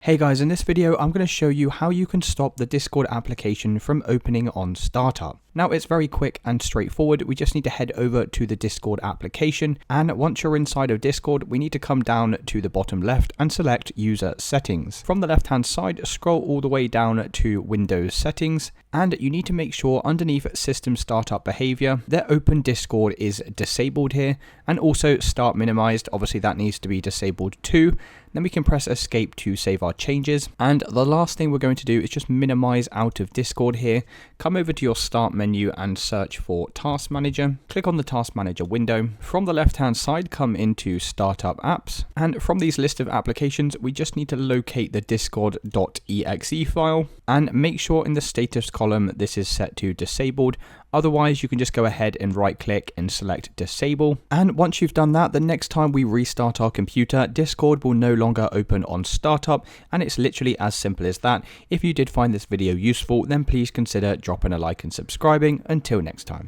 Hey guys, in this video I'm going to show you how you can stop the Discord application from opening on startup. Now it's very quick and straightforward. We just need to head over to the Discord application, and once you're inside of Discord we need to come down to the bottom left and select user settings. From the left hand side, scroll all the way down to Windows settings, and you need to make sure underneath system startup behavior that open Discord is disabled here, and also start minimized, obviously that needs to be disabled too. Then we can press escape to save our changes. And the last thing we're going to do is just minimize out of Discord here. Come over to your start menu and search for Task Manager. Click on the Task Manager window. From the left hand side, come into Startup Apps. And from these list of applications, we just need to locate the discord.exe file and make sure in the status column this is set to disabled. Otherwise, you can just go ahead and right click and select disable. And once you've done that, the next time we restart our computer, Discord will no longer open on startup, and it's literally as simple as that. If you did find this video useful, then please consider dropping a like and subscribing. Until next time.